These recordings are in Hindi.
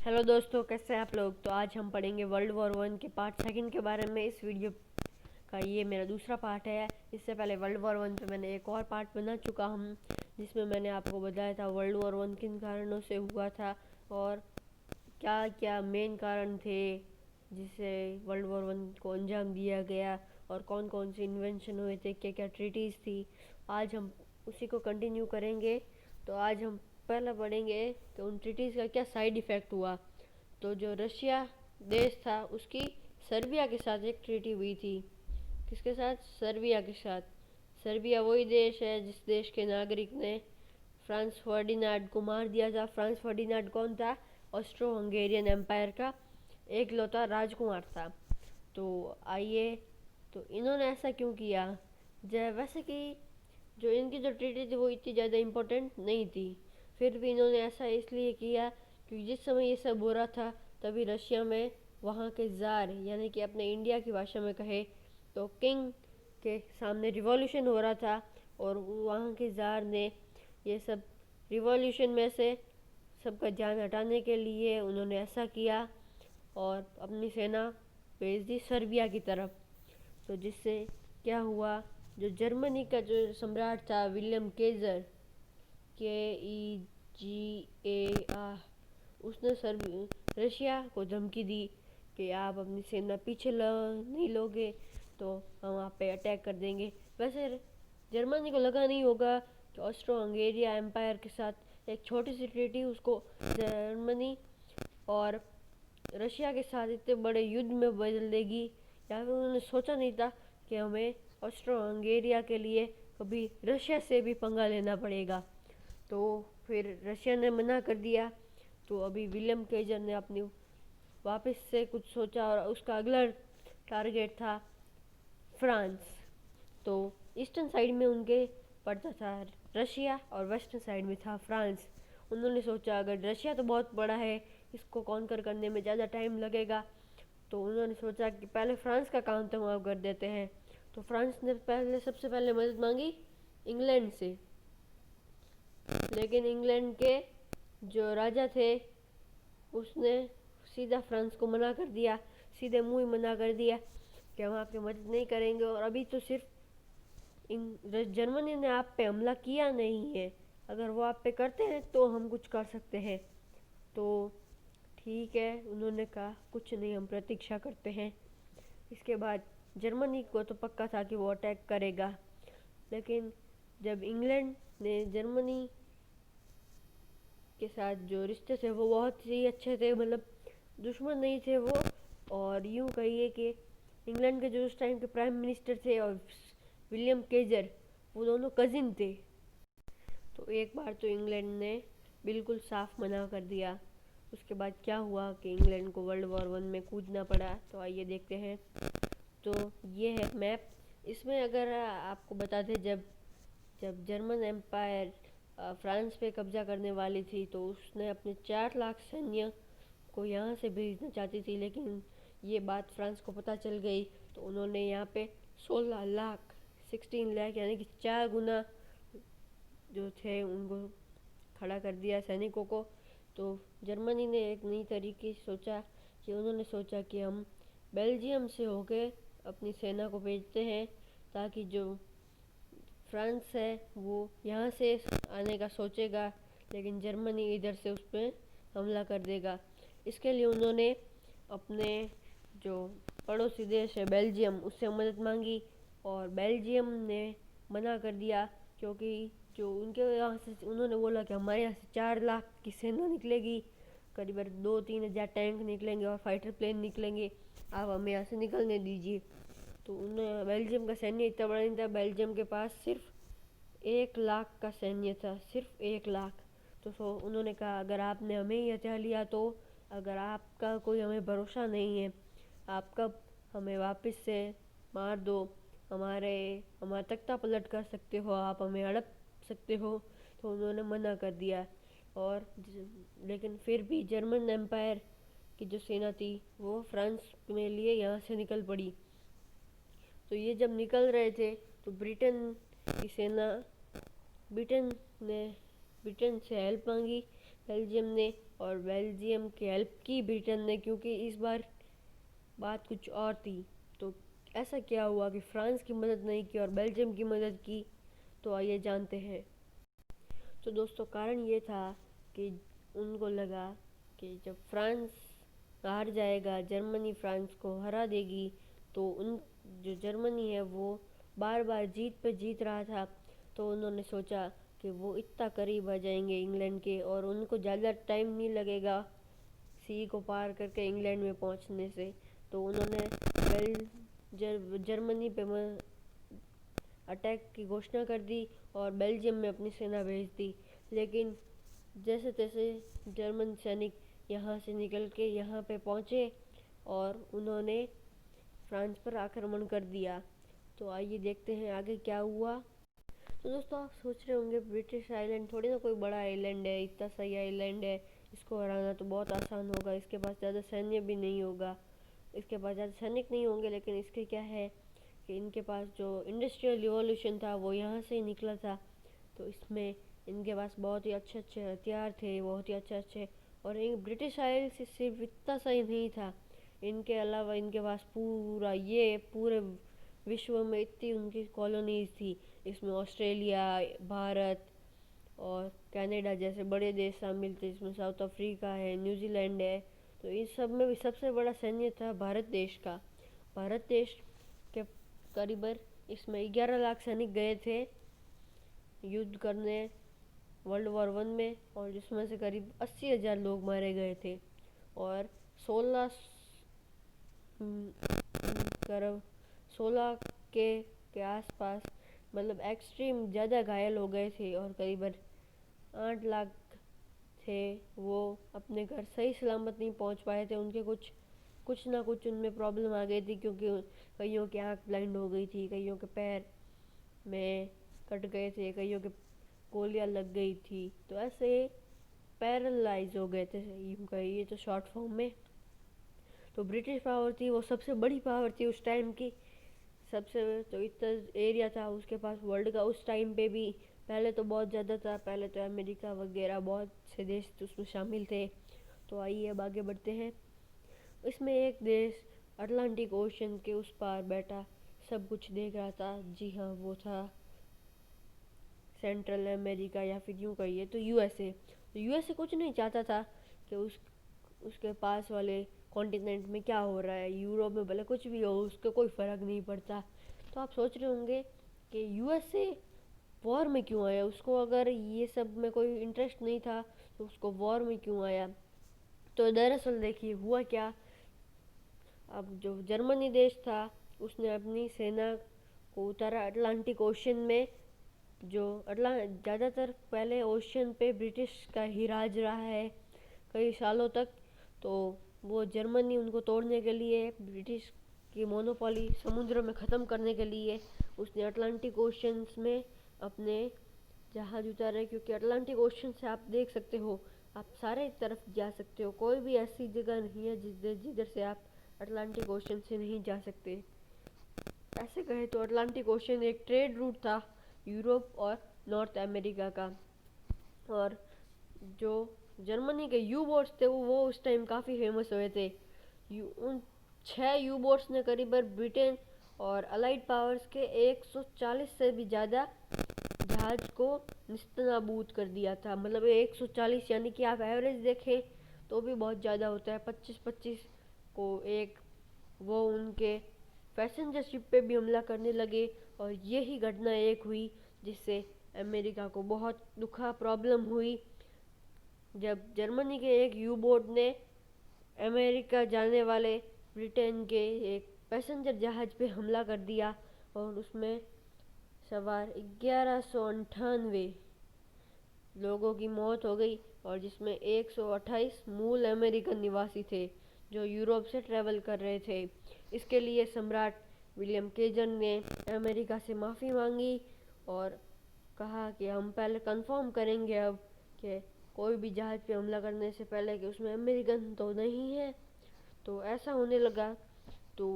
हेलो दोस्तों, कैसे हैं आप लोग। तो आज हम पढ़ेंगे वर्ल्ड वॉर वन के पार्ट सेकंड के बारे में। इस वीडियो का ये मेरा दूसरा पार्ट है। इससे पहले वर्ल्ड वॉर वन पे मैंने एक और पार्ट बना चुका हूँ, जिसमें मैंने आपको बताया था वर्ल्ड वॉर वन किन कारणों से हुआ था और क्या क्या मेन कारण थे जिससे वर्ल्ड वॉर वन को अंजाम दिया गया, और कौन कौन से इन्वेंशन हुए थे, क्या क्या ट्रीटीज़ थी। आज हम उसी को कंटिन्यू करेंगे। तो आज हम पहले पढ़ेंगे कि उन ट्रीटीज़ का क्या साइड इफ़ेक्ट हुआ। तो जो रशिया देश था उसकी सर्बिया के साथ एक ट्रीटी हुई थी। किसके साथ? सर्बिया के साथ। सर्बिया वही देश है जिस देश के नागरिक ने फ्रांस फर्डिनांड को मार दिया था। फ्रांस फर्डिनांड कौन था? ऑस्ट्रो हंगेरियन एम्पायर का एकलौता राजकुमार था। तो आइए, तो इन्होंने ऐसा क्यों किया? वैसे कि जो इनकी जो ट्रीटी थी वो इतनी ज़्यादा इम्पोर्टेंट नहीं थी, फिर भी इन्होंने ऐसा इसलिए किया क्योंकि जिस समय ये सब हो रहा था तभी रशिया में वहाँ के ज़ार, यानी कि अपने इंडिया की भाषा में कहे तो किंग के सामने रिवॉल्यूशन हो रहा था। और वहाँ के ज़ार ने ये सब रिवॉल्यूशन में से सबका ध्यान हटाने के लिए उन्होंने ऐसा किया और अपनी सेना भेज दी सर्बिया की तरफ। तो जिससे क्या हुआ, जो जर्मनी का जो सम्राट था विलियम केजर, KEGAR, उसने रशिया को धमकी दी कि आप अपनी सेना पीछे नहीं लोगे तो हम आप पे अटैक कर देंगे। वैसे जर्मनी को लगा नहीं होगा कि ऑस्ट्रो हंगेरिया एम्पायर के साथ एक छोटी सी ट्रीटी उसको जर्मनी और रशिया के साथ इतने बड़े युद्ध में बदल देगी। या फिर उन्होंने सोचा नहीं था कि हमें ऑस्ट्रो हंगेरिया के लिए कभी रशिया से भी पंगा लेना पड़ेगा। तो फिर रशिया ने मना कर दिया। तो अभी विलियम केजर ने अपनी वापस से कुछ सोचा और उसका अगला टारगेट था फ्रांस। तो ईस्टर्न साइड में उनके पड़ता था रशिया और वेस्टर्न साइड में था फ्रांस। उन्होंने सोचा अगर रशिया तो बहुत बड़ा है, इसको कॉन्कर करने में ज़्यादा टाइम लगेगा, तो उन्होंने सोचा कि पहले फ्रांस का काम तमाम कर देते हैं। तो फ्रांस ने सबसे पहले मदद मांगी इंग्लैंड से, लेकिन इंग्लैंड के जो राजा थे उसने सीधा फ्रांस को मना कर दिया, सीधे मुंह ही मना कर दिया कि हम आपकी मदद नहीं करेंगे। और अभी तो सिर्फ जर्मनी ने आप पे हमला किया नहीं है, अगर वो आप पे करते हैं तो हम कुछ कर सकते हैं। तो ठीक है, उन्होंने कहा कुछ नहीं, हम प्रतीक्षा करते हैं। इसके बाद जर्मनी को तो पक्का था कि वो अटैक करेगा, लेकिन जब इंग्लैंड ने जर्मनी के साथ जो रिश्ते थे वो बहुत ही अच्छे थे, मतलब दुश्मन नहीं थे वो। और यूँ कहिए कि इंग्लैंड के जो उस टाइम के प्राइम मिनिस्टर थे और विलियम केजर, वो दोनों कजिन थे। तो एक बार तो इंग्लैंड ने बिल्कुल साफ मना कर दिया। उसके बाद क्या हुआ कि इंग्लैंड को वर्ल्ड वॉर वन में कूदना पड़ा। तो आइए देखते हैं। तो ये है मैप। इसमें अगर आपको बता दें, जब जब जर्मन एम्पायर फ्रांस पे कब्जा करने वाली थी तो उसने अपने 4 लाख सैन्य को यहाँ से भेजना चाहती थी, लेकिन ये बात फ्रांस को पता चल गई। तो उन्होंने यहाँ पे 16 लाख 16 लाख यानी कि 4 गुना जो थे उनको खड़ा कर दिया सैनिकों को। तो जर्मनी ने एक नई तरीके सोचा कि उन्होंने सोचा कि हम बेल्जियम से होके अपनी सेना को भेजते हैं, ताकि जो फ्रांस है वो यहाँ से आने का सोचेगा, लेकिन जर्मनी इधर से उस पर हमला कर देगा। इसके लिए उन्होंने अपने जो पड़ोसी देश है बेल्जियम, उससे मदद मांगी और बेल्जियम ने मना कर दिया, क्योंकि जो उनके यहाँ से उन्होंने बोला कि हमारे यहाँ से 4 लाख की सेना निकलेगी, करीब 2-3 हज़ार टैंक निकलेंगे और फाइटर प्लेन निकलेंगे, आप हमें यहाँ से निकलने दीजिए। तो उन्हें बेल्जियम का सैन्य इतना बड़ा नहीं था, बेल्जियम के पास सिर्फ 1 लाख का सैन्य था, सिर्फ 1 लाख। तो उन्होंने कहा अगर आपने हमें ही हथिया लिया, तो अगर आपका कोई हमें भरोसा नहीं है, आप कब हमें वापस से मार दो, हमारा तख्ता पलट कर सकते हो, आप हमें हड़प सकते हो। तो उन्होंने मना कर दिया। और लेकिन फिर भी जर्मन एम्पायर की जो सेना थी वो फ्रांस में लिए यहाँ से निकल पड़ी। तो ये जब निकल रहे थे तो ब्रिटेन की सेना, ब्रिटेन ने ब्रिटेन से हेल्प मांगी, बेल्जियम ने, और बेल्जियम की हेल्प की ब्रिटेन ने, क्योंकि इस बार बात कुछ और थी। तो ऐसा क्या हुआ कि फ्रांस की मदद नहीं की और बेल्जियम की मदद की, तो आइए जानते हैं। तो दोस्तों, कारण ये था कि उनको लगा कि जब फ्रांस हार जाएगा, जर्मनी फ्रांस को हरा देगी, तो उन जो जर्मनी है वो बार बार जीत पे जीत रहा था। तो उन्होंने सोचा कि वो इतना करीब आ जाएंगे इंग्लैंड के, और उनको ज़्यादा टाइम नहीं लगेगा सी को पार करके इंग्लैंड में पहुंचने से। तो उन्होंने जर्मनी पे अटैक की घोषणा कर दी और बेल्जियम में अपनी सेना भेज दी। लेकिन जैसे तैसे जर्मन सैनिक यहाँ से निकल के यहाँ पे पहुँचे और उन्होंने फ्रांस पर आक्रमण कर दिया। तो आइए देखते हैं आगे क्या हुआ। तो दोस्तों, आप सोच रहे होंगे ब्रिटिश आइलैंड थोड़ी ना कोई बड़ा आइलैंड है, इतना सही आइलैंड है, इसको हराना तो बहुत आसान होगा, इसके पास ज़्यादा सैन्य भी नहीं होगा, इसके पास ज़्यादा सैनिक नहीं होंगे। लेकिन इसके क्या है कि इनके पास जो इंडस्ट्रियल रिवॉल्यूशन था वो यहाँ से ही निकला था। तो इसमें इनके पास बहुत ही अच्छे अच्छे हथियार थे, बहुत ही अच्छे अच्छे। और एक ब्रिटिश आयल से सिर्फ इतना सही नहीं था, इनके अलावा इनके पास पूरे विश्व में इतनी उनकी कॉलोनीज थी। इसमें ऑस्ट्रेलिया, भारत और कनाडा जैसे बड़े देश शामिल थे। इसमें साउथ अफ्रीका है, न्यूजीलैंड है। तो इस सब में भी सबसे बड़ा सैन्य था भारत देश का। भारत देश के करीबन इसमें 11 लाख सैनिक गए थे युद्ध करने वर्ल्ड वॉर 1 में, और जिसमें से करीब 80,000 लोग मारे गए थे और 16 करीब 16 के आसपास, मतलब एक्सट्रीम ज़्यादा घायल हो गए थे, और करीबन 8 लाख थे वो अपने घर सही सलामत नहीं पहुंच पाए थे। उनके कुछ कुछ ना कुछ उनमें प्रॉब्लम आ गई थी, क्योंकि कईयों की आंख ब्लाइंड हो गई थी, कईयों के पैर में कट गए थे, कईयों के गोलियां लग गई थी। तो ऐसे पैरालाइज हो गए थे, यूँ कहिए तो शॉर्ट फॉर्म में। तो ब्रिटिश पावर थी वो सबसे बड़ी पावर थी उस टाइम की, सबसे तो इतना एरिया था उसके पास वर्ल्ड का उस टाइम पे भी। पहले तो बहुत ज़्यादा था, पहले तो अमेरिका वगैरह बहुत से देश उसमें शामिल थे। तो आइए अब आगे बढ़ते हैं। इसमें एक देश अटलांटिक ओशन के उस पार बैठा सब कुछ देख रहा था। जी हाँ, वो था सेंट्रल अमेरिका, या फिर यूँ कहिए तो यूएसए। तो यूएसए कुछ नहीं चाहता था कि उसके पास वाले कॉन्टिनेंट में क्या हो रहा है, यूरोप में भले कुछ भी हो उसको कोई फ़र्क नहीं पड़ता। तो आप सोच रहे होंगे कि यूएसए वॉर में क्यों आया, उसको अगर ये सब में कोई इंटरेस्ट नहीं था तो उसको वॉर में क्यों आया। तो दरअसल देखिए हुआ क्या। अब जो जर्मनी देश था उसने अपनी सेना को उतारा अटलांटिक ओशन में। जो ज़्यादातर पहले ओशन पे ब्रिटिश का ही राज रहा है कई सालों तक। तो वो जर्मनी उनको तोड़ने के लिए, ब्रिटिश की मोनोपोली समुद्र में ख़त्म करने के लिए उसने अटलांटिक ओशंस में अपने जहाज उतारे। क्योंकि अटलांटिक ओशन से आप देख सकते हो, आप सारे तरफ जा सकते हो, कोई भी ऐसी जगह नहीं है जिधर से आप अटलांटिक ओशन से नहीं जा सकते। ऐसे कहें तो अटलांटिक ओशन एक ट्रेड रूट था यूरोप और नॉर्थ अमेरिका का। और जो जर्मनी के यू बोट्स थे वो उस टाइम काफ़ी फेमस हुए थे। उन 6 यू बोट्स ने करीबन ब्रिटेन और अलाइड पावर्स के 140 से भी ज़्यादा जहाज को निस्तनाबूद कर दिया था। मतलब 140 यानी कि आप एवरेज देखें तो भी बहुत ज़्यादा होता है। 25-25 को एक वो उनके पैसेंजर शिप पे भी हमला करने लगे। और यही घटना एक हुई जिससे अमेरिका को बहुत दुखा प्रॉब्लम हुई, जब जर्मनी के एक यू बोट ने अमेरिका जाने वाले ब्रिटेन के एक पैसेंजर जहाज पे हमला कर दिया, और उसमें सवार 1198 लोगों की मौत हो गई, और जिसमें 128 मूल अमेरिकन निवासी थे जो यूरोप से ट्रैवल कर रहे थे। इसके लिए सम्राट विलियम केजन ने अमेरिका से माफ़ी मांगी और कहा कि हम पहले कंफर्म करेंगे अब कि कोई भी जहाज़ पे हमला करने से पहले कि उसमें अमेरिकन तो नहीं है। तो ऐसा होने लगा। तो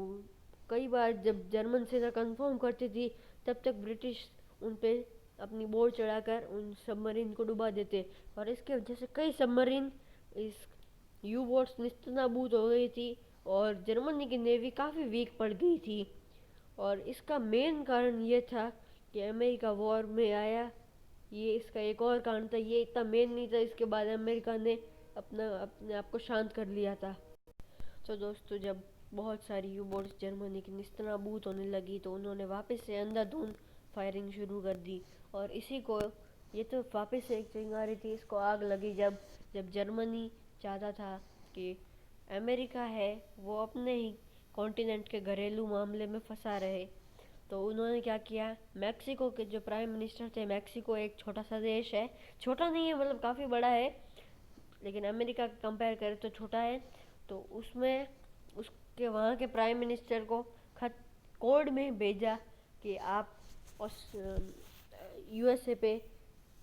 कई बार जब जर्मन सेना कंफर्म करती थी तब तक ब्रिटिश उन पे अपनी बोट चढ़ाकर उन सबमरीन को डुबा देते। और इसके वजह से कई सबमरीन इस यू बोट्स नेस्तनाबूद हो गई थी और जर्मनी की नेवी काफ़ी वीक पड़ गई थी। और इसका मेन कारण ये था कि अमेरिका वॉर में आया। ये इसका एक और कारण था, ये इतना मेन नहीं था। इसके बाद अमेरिका ने अपने आप को शांत कर लिया था। तो दोस्तों, जब बहुत सारी यू बोट्स जर्मनी की निस्तनाबूद होने लगी तो उन्होंने वापस से अंधाधुंध फायरिंग शुरू कर दी। और इसी को ये तो वापस से एक चिंगारी थी, इसको आग लगी जब जब जर्मनी चाहता था कि अमेरिका है वो अपने ही कॉन्टिनेंट के घरेलू मामले में फंसा रहे। तो उन्होंने क्या किया, मैक्सिको के जो प्राइम मिनिस्टर थे, मैक्सिको एक छोटा सा देश है, छोटा नहीं है मतलब काफ़ी बड़ा है, लेकिन अमेरिका कंपेयर करें तो छोटा है। तो उसमें उसके वहाँ के प्राइम मिनिस्टर को खत कोड में भेजा कि आप यूएसए पे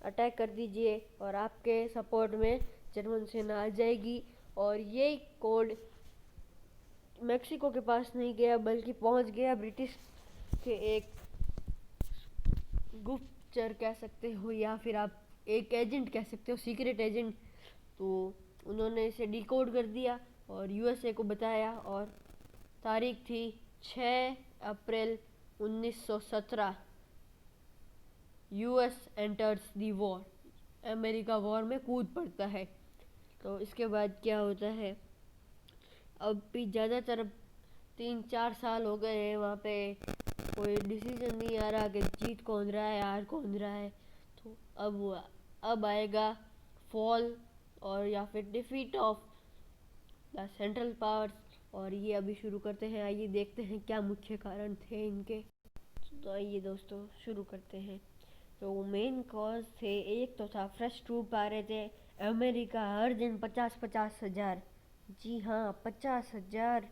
अटैक कर दीजिए और आपके सपोर्ट में जर्मन सेना आ जाएगी। और ये कोड मैक्सिको के पास नहीं गया बल्कि पहुंच गया ब्रिटिश के एक गुप्तचर कह सकते हो या फिर आप एक एजेंट कह सकते हो, सीक्रेट एजेंट। तो उन्होंने इसे डिकोड कर दिया और यूएसए को बताया। और तारीख थी 6 अप्रैल 1917। यूएस एंटर्स दी वॉर, अमेरिका वॉर में कूद पड़ता है। तो इसके बाद क्या होता है, अब भी ज़्यादातर 3-4 साल हो गए हैं, वहाँ पे कोई डिसीजन नहीं आ रहा कि जीत कौन रहा है हार कौन रहा है। तो अब आएगा फॉल और या फिर defeat of the central powers. और ये अभी शुरू करते हैं, आइए देखते हैं क्या मुख्य कारण थे इनके। तो आइए दोस्तों शुरू करते हैं। तो मेन कॉज थे, एक तो था फ्रेश ट्रूप आ रहे थे। अमेरिका हर दिन 50-50 हज़ार, जी हाँ 50,000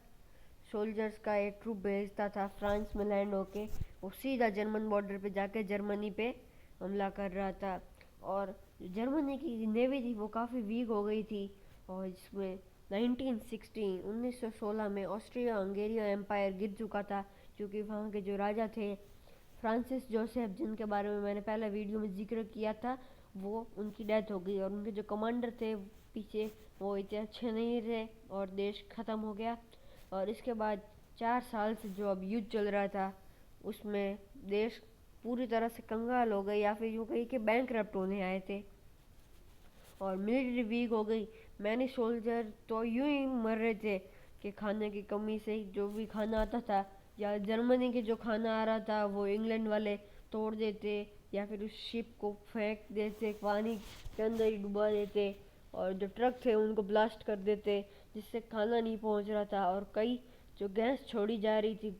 सोल्जर्स का एक ट्रूप भेजता था फ्रांस में लैंड होके। वो सीधा जर्मन बॉर्डर पे जाके जर्मनी पे हमला कर रहा था। और जर्मनी की नेवी थी वो काफ़ी वीक हो गई थी। और इसमें 1916 में ऑस्ट्रिया हंगेरियन एम्पायर गिर चुका था, क्योंकि वहाँ के जो राजा थे फ्रांसिस जोसेफ, जिनके बारे में मैंने पहले वीडियो में जिक्र किया था, वो उनकी डेथ हो गई। और उनके जो कमांडर थे पीछे वो इतने अच्छे नहीं थे और देश ख़त्म हो गया। और इसके बाद 4 साल से जो अब युद्ध चल रहा था उसमें देश पूरी तरह से कंगाल हो गए, या फिर यूँ कहीं कि बैंकरप्ट होने आए थे और मिलिट्री वीक हो गई। मैनी सोल्जर तो यूं ही मर रहे थे कि खाने की कमी से जो भी खाना आता था, या जर्मनी के जो खाना आ रहा था वो इंग्लैंड वाले तोड़ देते या फिर उस शिप को फेंक देते, पानी के अंदर ही डुबा देते। और जो ट्रक थे उनको ब्लास्ट कर देते, जिससे खाना नहीं पहुंच रहा था। और कई जो गैस छोड़ी जा रही थी,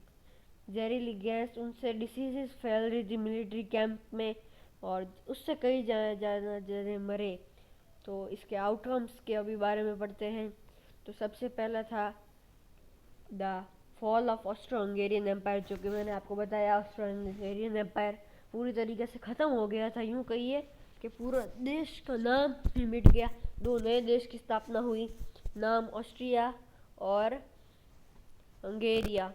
जहरीली गैस, उनसे डिसीजेस फैल रही थी मिलिट्री कैंप में और उससे कई ज़्यादा जने मरे। तो इसके आउटकम्स के अभी बारे में पढ़ते हैं। तो सबसे पहला था the fall of Austro Hungarian empire, जो कि मैंने आपको बताया ऑस्ट्रो हंगेरियन एम्पायर पूरी तरीके से ख़त्म हो गया था। यूँ कहिए कि पूरा देश का नाम ही मिट गया। 2 नए देश की स्थापना हुई, नाम ऑस्ट्रिया और हंगेरिया,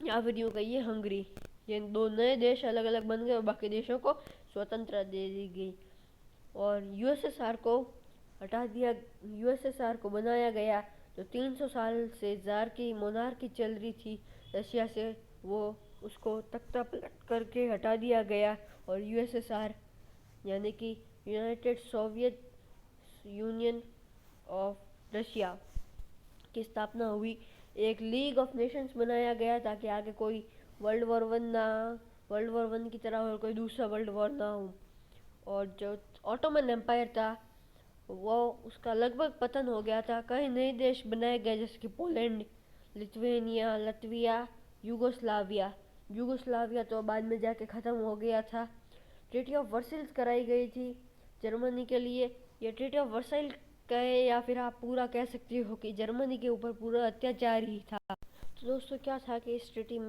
या फिर यूँ कहिए हंगरी। ये 2 नए देश अलग अलग बन गए और बाकी देशों को स्वतंत्रता दे दी गई। और यूएसएसआर को हटा दिया, यूएसएसआर को बनाया गया। जो 300 साल से जार की मोनार्की चल रही थी रशिया से, वो उसको तख्ता पलट करके हटा दिया गया और यूएसएसआर यानी कि United Soviet union of Russia की स्थापना हुई। एक लीग ऑफ नेशंस बनाया गया ताकि आगे कोई वर्ल्ड वॉर वन की तरह और कोई दूसरा वर्ल्ड वॉर ना हो। और जो ऑटोमन एम्पायर था वो उसका लगभग पतन हो गया था। कई नए देश बनाए गए जैसे कि पोलैंड, लिथुआनिया, लतविया, यूगोस्लाविया तो बाद में जाके ख़त्म हो गया था। ट्रीटी ऑफ वर्साइल्स कराई गई थी जर्मनी के लिए। ये ट्रीटी ऑफ वर्साइल कहे या फिर आप पूरा कह सकते हो कि जर्मनी के ऊपर पूरा अत्याचार ही था। तो दोस्तों क्या था कि इस ट्रीटी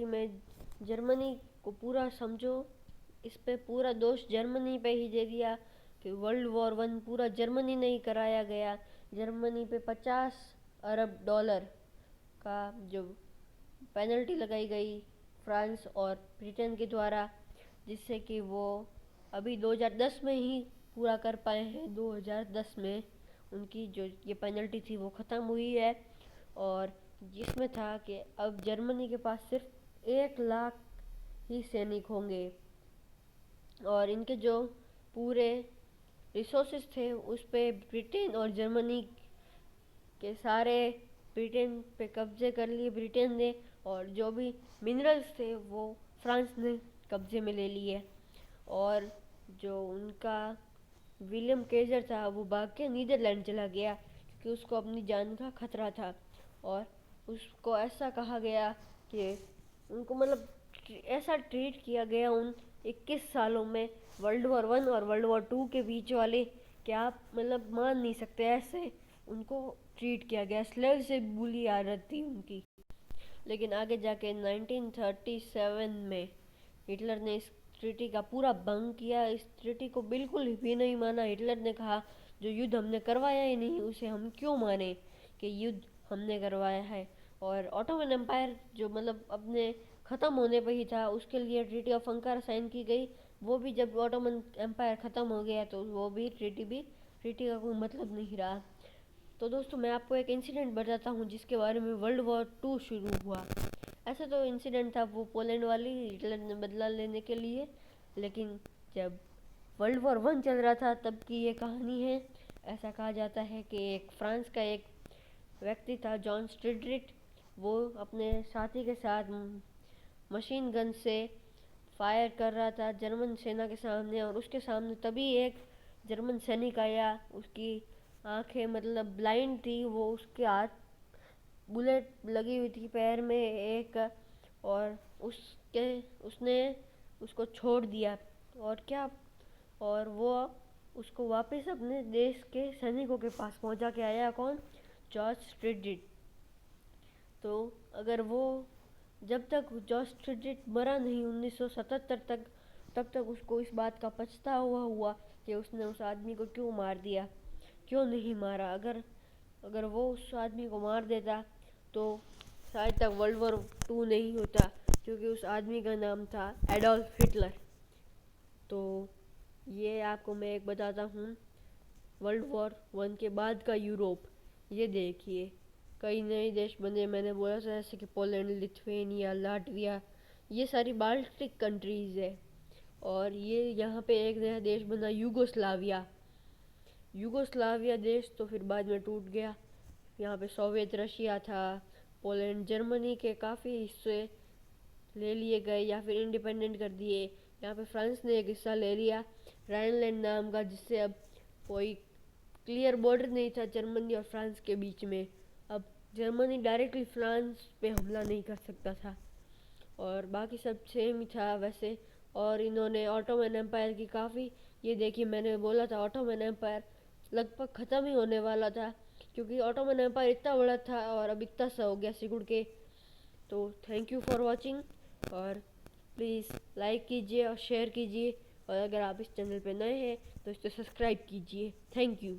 में जर्मनी को पूरा समझो, इस पे पूरा दोष जर्मनी पे ही दे दिया कि वर्ल्ड वॉर वन पूरा जर्मनी ने ही कराया गया। जर्मनी पे 50 अरब डॉलर का जो पेनल्टी लगाई गई फ्रांस और ब्रिटेन के द्वारा, जिससे कि वो अभी 2010 में ही पूरा कर पाए हैं। 2010 में उनकी जो ये पेनल्टी थी वो ख़त्म हुई है, और जिसमें था कि अब जर्मनी के पास सिर्फ 1 लाख ही सैनिक होंगे, और इनके जो पूरे रिसोर्सेज थे उस पे ब्रिटेन और जर्मनी के सारे ब्रिटेन पे कब्जे कर लिए ब्रिटेन ने, और जो भी मिनरल्स थे वो फ्रांस ने कब्जे में ले लिए। और जो उनका विलियम केजर था वो भाग के नीदरलैंड चला गया, क्योंकि उसको अपनी जान का खतरा था। और उसको ऐसा कहा गया कि उनको मतलब ऐसा ट्रीट किया गया उन 21 सालों में, वर्ल्ड वॉर 1 और वर्ल्ड वॉर 2 के बीच वाले, कि आप मतलब मान नहीं सकते ऐसे उनको ट्रीट किया गया। स्लेव से बुरी आदत थी उनकी। लेकिन आगे जाके 1937 में हिटलर ने इस ट्रीटी का पूरा भंग किया। इस ट्रीटी को बिल्कुल भी नहीं माना। हिटलर ने कहा जो युद्ध हमने करवाया ही नहीं उसे हम क्यों माने कि युद्ध हमने करवाया है। और ऑटोमन एम्पायर जो मतलब अपने ख़त्म होने पर ही था, उसके लिए ट्रीटी ऑफ अंकारा साइन की गई। वो भी जब ऑटोमन एम्पायर ख़त्म हो गया तो वो भी ट्रीटी का कोई मतलब नहीं रहा। तो दोस्तों मैं आपको एक इंसिडेंट बताता हूँ जिसके बारे में वर्ल्ड वॉर 2 शुरू हुआ। ऐसा तो इंसिडेंट था वो पोलैंड वाली, हिटलर ने बदला लेने के लिए। लेकिन जब वर्ल्ड वॉर 1 चल रहा था तब की ये कहानी है। ऐसा कहा जाता है कि एक फ्रांस का एक व्यक्ति था, जॉन स्ट्रिड्रिट। वो अपने साथी के साथ मशीन गन से फायर कर रहा था जर्मन सेना के सामने, और उसके सामने तभी एक जर्मन सैनिक आया। उसकी आंखें मतलब ब्लाइंड थी, वो उसके हाथ बुलेट लगी हुई थी पैर में एक, और उसने उसको छोड़ दिया। और क्या, और वो उसको वापस अपने देश के सैनिकों के पास पहुंचा के आया। कौन? जॉर्ज स्ट्रिडिट। तो अगर वो जब तक जॉर्ज स्ट्रिडिट मरा नहीं 1977 तक, तब तक उसको इस बात का पछतावा हुआ कि उसने उस आदमी को क्यों मार दिया, क्यों नहीं मारा। अगर वो उस आदमी को मार देता तो शायद तक वर्ल्ड वॉर 2 नहीं होता, क्योंकि उस आदमी का नाम था एडोल्फ हिटलर। तो ये आपको मैं एक बताता हूँ वर्ल्ड वॉर 1 के बाद का यूरोप। ये देखिए कई नए देश बने, मैंने बोला था जैसे कि पोलैंड, लिथुआनिया, लाटविया, ये सारी बाल्टिक कंट्रीज़ है। और ये यहाँ पे एक नया देश बना यूगोस्लाविया। यूगोस्लाविया देश तो फिर बाद में टूट गया। यहाँ पे सोवियत रशिया था, पोलैंड, जर्मनी के काफ़ी हिस्से ले लिए गए या फिर इंडिपेंडेंट कर दिए। यहाँ पे फ्रांस ने एक हिस्सा ले लिया राइनलैंड नाम का, जिससे अब कोई क्लियर बॉर्डर नहीं था जर्मनी और फ्रांस के बीच में। अब जर्मनी डायरेक्टली फ्रांस पे हमला नहीं कर सकता था, और बाकी सब सेम ही था वैसे। और इन्होंने ऑटोमन एम्पायर की काफ़ी, ये देखिए मैंने बोला था ऑटोमन एम्पायर लगभग ख़त्म ही होने वाला था, क्योंकि ऑटोमन एम्पायर इतना बड़ा था और अब इतना सा हो गया सिकुड़ के। तो थैंक यू फॉर वॉचिंग, और प्लीज़ लाइक कीजिए और शेयर कीजिए, और अगर आप इस चैनल पे नए हैं तो इसे सब्सक्राइब कीजिए। Thank you.